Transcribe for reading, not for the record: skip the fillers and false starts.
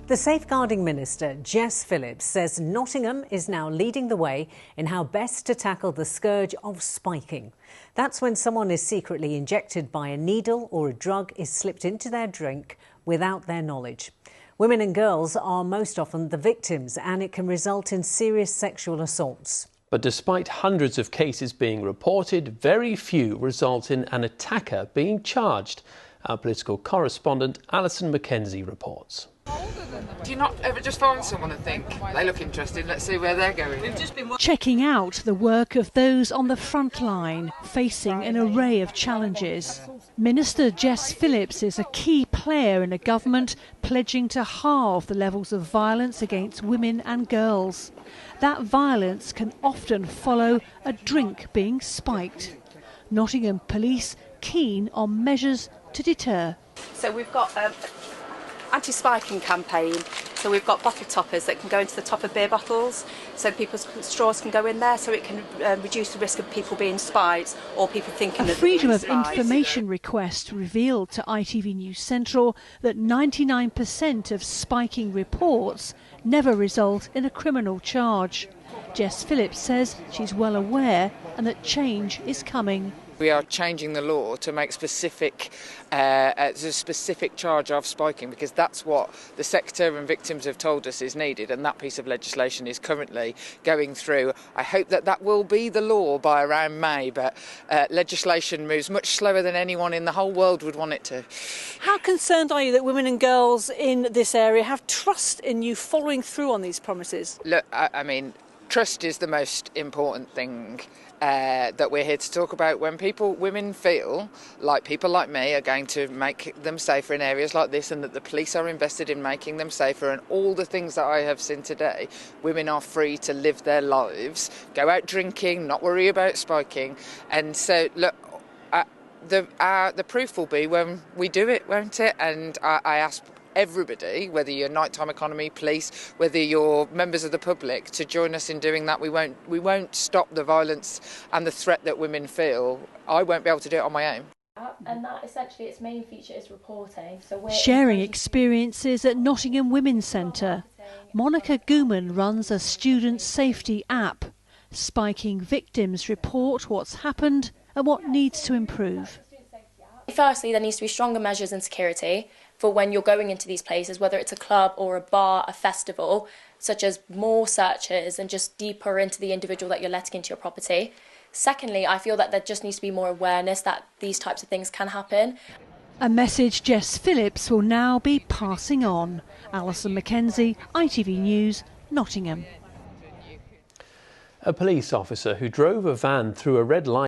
The Safeguarding Minister, Jess Phillips, says Nottingham is now leading the way in how best to tackle the scourge of spiking. That's when someone is secretly injected by a needle or a drug is slipped into their drink without their knowledge. Women and girls are most often the victims, and it can result in serious sexual assaults. But despite hundreds of cases being reported, very few result in an attacker being charged. Our political correspondent Alison Mackenzie reports. Do you not ever just find someone and think, they look interesting, let's see where they're going? Checking out the work of those on the front line, facing an array of challenges. Minister Jess Phillips is a key player in a government pledging to halve the levels of violence against women and girls. That violence can often follow a drink being spiked. Nottingham police keen on measures to deter. So we've got anti-spiking campaign, so we've got bottle toppers that can go into the top of beer bottles, so people's straws can go in there, so it can reduce the risk of people being spiked or people thinking that Freedom of Information request revealed to ITV News Central that 99% of spiking reports never result in a criminal charge. Jess Phillips says she's well aware and that change is coming. We are changing the law to make specific charge of spiking, because that's what the sector and victims have told us is needed, and that piece of legislation is currently going through. I hope that will be the law by around May, but legislation moves much slower than anyone in the whole world would want it to. How concerned are you that women and girls in this area have trust in you following through on these promises? Look, I mean, trust is the most important thing that we're here to talk about. When women feel like people like me are going to make them safer in areas like this, and that the police are invested in making them safer, and all the things that I have seen today, women are free to live their lives, go out drinking, not worry about spiking. And so, look, the proof will be when we do it, won't it? And I ask everybody, whether you're nighttime economy, police, whether you're members of the public, to join us in doing that. We won't stop the violence and the threat that women feel. I won't be able to do it on my own. And that essentially its main feature is reporting. So we're sharing experiences at Nottingham Women's Centre. Monica Ghuman runs a student safety app. Spiking victims report what's happened and what needs to improve. Firstly, there needs to be stronger measures in security for when you're going into these places, whether it's a club or a bar, a festival, such as more searches and just deeper into the individual that you're letting into your property. Secondly, I feel that there just needs to be more awareness that these types of things can happen. A message Jess Phillips will now be passing on. Alison Mackenzie, ITV News, Nottingham. A police officer who drove a van through a red light